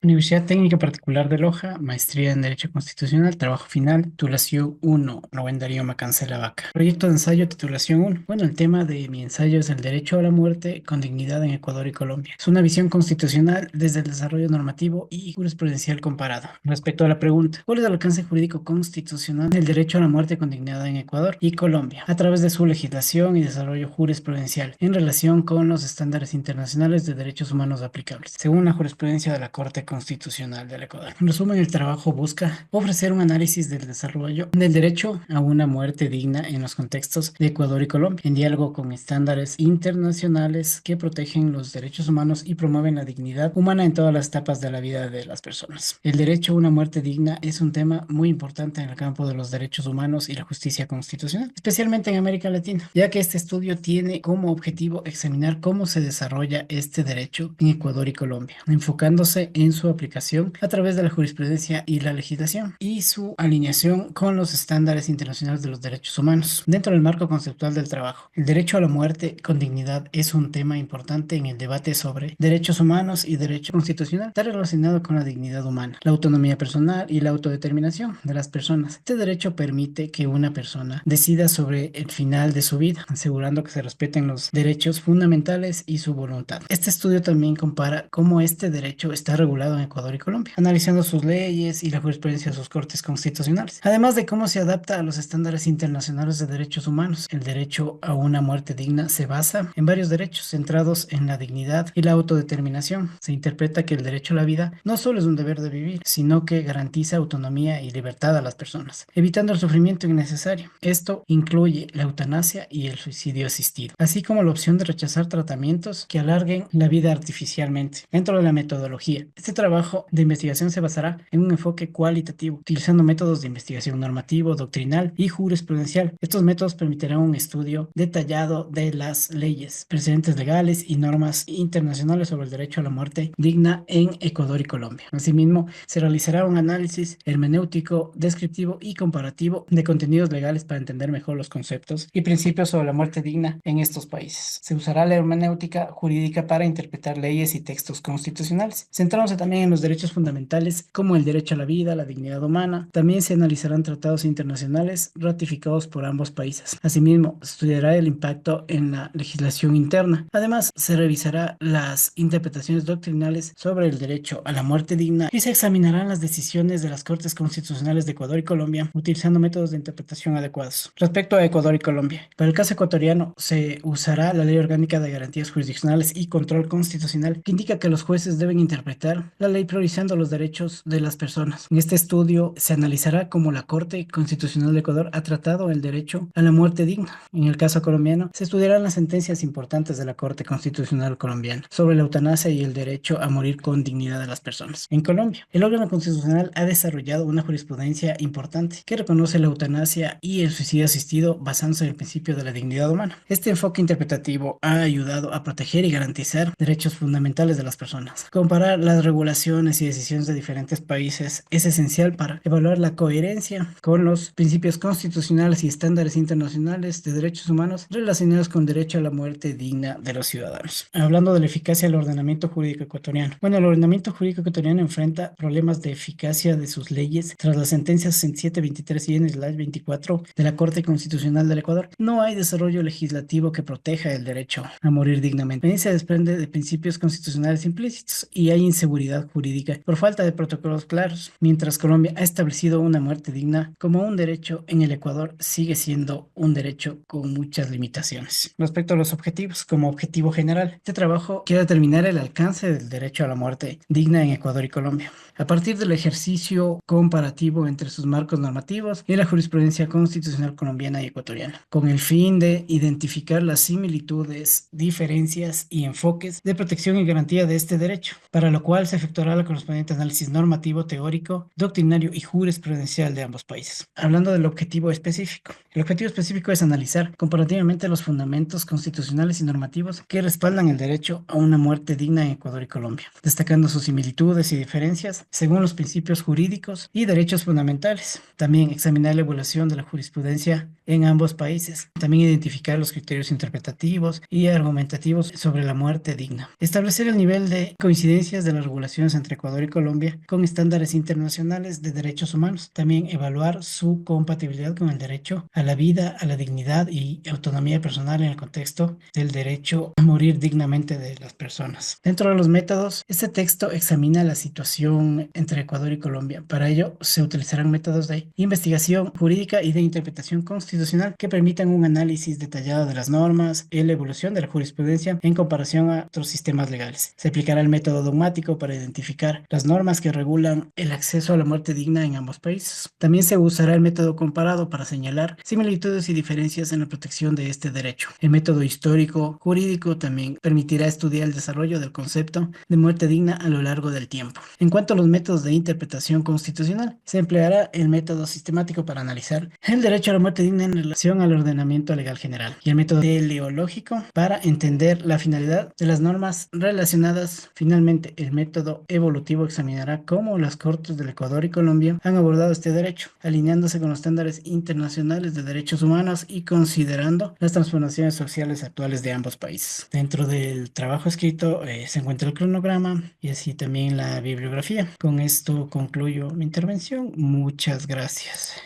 Universidad Técnica Particular de Loja, maestría en Derecho Constitucional, trabajo final, titulación 1, Rubén Darío Macancela Vaca. Proyecto de ensayo, titulación 1. Bueno, el tema de mi ensayo es el derecho a la muerte con dignidad en Ecuador y Colombia. Es una visión constitucional desde el desarrollo normativo y jurisprudencial comparado. Respecto a la pregunta, ¿cuál es el alcance jurídico constitucional del derecho a la muerte con dignidad en Ecuador y Colombia? A través de su legislación y desarrollo jurisprudencial en relación con los estándares internacionales de derechos humanos aplicables, según la jurisprudencia de la Corte Constitucional del Ecuador. En resumen, el trabajo busca ofrecer un análisis del desarrollo del derecho a una muerte digna en los contextos de Ecuador y Colombia, en diálogo con estándares internacionales que protegen los derechos humanos y promueven la dignidad humana en todas las etapas de la vida de las personas. El derecho a una muerte digna es un tema muy importante en el campo de los derechos humanos y la justicia constitucional, especialmente en América Latina, ya que este estudio tiene como objetivo examinar cómo se desarrolla este derecho en Ecuador y Colombia, enfocándose en su aplicación a través de la jurisprudencia y la legislación y su alineación con los estándares internacionales de los derechos humanos. Dentro del marco conceptual del trabajo, el derecho a la muerte con dignidad es un tema importante en el debate sobre derechos humanos y derecho constitucional. Está relacionado con la dignidad humana, la autonomía personal y la autodeterminación de las personas. Este derecho permite que una persona decida sobre el final de su vida, asegurando que se respeten los derechos fundamentales y su voluntad. Este estudio también compara cómo este derecho está regulado en Ecuador y Colombia, analizando sus leyes y la jurisprudencia de sus cortes constitucionales, además de cómo se adapta a los estándares internacionales de derechos humanos. El derecho a una muerte digna se basa en varios derechos centrados en la dignidad y la autodeterminación. Se interpreta que el derecho a la vida no solo es un deber de vivir, sino que garantiza autonomía y libertad a las personas, evitando el sufrimiento innecesario. Esto incluye la eutanasia y el suicidio asistido, así como la opción de rechazar tratamientos que alarguen la vida artificialmente. Dentro de la metodología, este trabajo de investigación se basará en un enfoque cualitativo, utilizando métodos de investigación normativo, doctrinal y jurisprudencial. Estos métodos permitirán un estudio detallado de las leyes, precedentes legales y normas internacionales sobre el derecho a la muerte digna en Ecuador y Colombia. Asimismo, se realizará un análisis hermenéutico, descriptivo y comparativo de contenidos legales para entender mejor los conceptos y principios sobre la muerte digna en estos países. Se usará la hermenéutica jurídica para interpretar leyes y textos constitucionales, centrándose también en los derechos fundamentales como el derecho a la vida, la dignidad humana. También se analizarán tratados internacionales ratificados por ambos países. Asimismo, se estudiará el impacto en la legislación interna. Además, se revisará las interpretaciones doctrinales sobre el derecho a la muerte digna y se examinarán las decisiones de las Cortes Constitucionales de Ecuador y Colombia utilizando métodos de interpretación adecuados. Respecto a Ecuador y Colombia, para el caso ecuatoriano se usará la Ley Orgánica de Garantías Jurisdiccionales y Control Constitucional, que indica que los jueces deben interpretar la ley priorizando los derechos de las personas. En este estudio se analizará cómo la Corte Constitucional de Ecuador ha tratado el derecho a la muerte digna. En el caso colombiano, se estudiarán las sentencias importantes de la Corte Constitucional colombiana sobre la eutanasia y el derecho a morir con dignidad de las personas. En Colombia, el órgano constitucional ha desarrollado una jurisprudencia importante que reconoce la eutanasia y el suicidio asistido basándose en el principio de la dignidad humana. Este enfoque interpretativo ha ayudado a proteger y garantizar derechos fundamentales de las personas. Comparar las regulaciones y decisiones de diferentes países es esencial para evaluar la coherencia con los principios constitucionales y estándares internacionales de derechos humanos relacionados con derecho a la muerte digna de los ciudadanos. Hablando de la eficacia del ordenamiento jurídico ecuatoriano. Bueno, el ordenamiento jurídico ecuatoriano enfrenta problemas de eficacia de sus leyes tras la sentencia 6723 y N/24 de la Corte Constitucional del Ecuador. No hay desarrollo legislativo que proteja el derecho a morir dignamente. También se desprende de principios constitucionales implícitos y hay inseguridad jurídica por falta de protocolos claros. Mientras Colombia ha establecido una muerte digna como un derecho, en el Ecuador sigue siendo un derecho con muchas limitaciones. Respecto a los objetivos, como objetivo general, este trabajo quiere determinar el alcance del derecho a la muerte digna en Ecuador y Colombia, a partir del ejercicio comparativo entre sus marcos normativos y la jurisprudencia constitucional colombiana y ecuatoriana, con el fin de identificar las similitudes, diferencias y enfoques de protección y garantía de este derecho, para lo cual se efectuará el correspondiente análisis normativo, teórico, doctrinario y jurisprudencial de ambos países. Hablando del objetivo específico, el objetivo específico es analizar comparativamente los fundamentos constitucionales y normativos que respaldan el derecho a una muerte digna en Ecuador y Colombia, destacando sus similitudes y diferencias según los principios jurídicos y derechos fundamentales. También examinar la evaluación de la jurisprudencia en ambos países. También identificar los criterios interpretativos y argumentativos sobre la muerte digna. Establecer el nivel de coincidencias de la regulación relaciones entre Ecuador y Colombia con estándares internacionales de derechos humanos. También evaluar su compatibilidad con el derecho a la vida, a la dignidad y autonomía personal en el contexto del derecho a morir dignamente de las personas. Dentro de los métodos, este texto examina la situación entre Ecuador y Colombia. Para ello, se utilizarán métodos de investigación jurídica y de interpretación constitucional que permitan un análisis detallado de las normas y la evolución de la jurisprudencia en comparación a otros sistemas legales. Se aplicará el método dogmático para identificar las normas que regulan el acceso a la muerte digna en ambos países. También se usará el método comparado para señalar similitudes y diferencias en la protección de este derecho. El método histórico jurídico también permitirá estudiar el desarrollo del concepto de muerte digna a lo largo del tiempo. En cuanto a los métodos de interpretación constitucional, se empleará el método sistemático para analizar el derecho a la muerte digna en relación al ordenamiento legal general y el método teleológico para entender la finalidad de las normas relacionadas. Finalmente, el método evolutivo examinará cómo las Cortes del Ecuador y Colombia han abordado este derecho, alineándose con los estándares internacionales de derechos humanos y considerando las transformaciones sociales actuales de ambos países. Dentro del trabajo escrito se encuentra el cronograma y así también la bibliografía. Con esto concluyo mi intervención. Muchas gracias.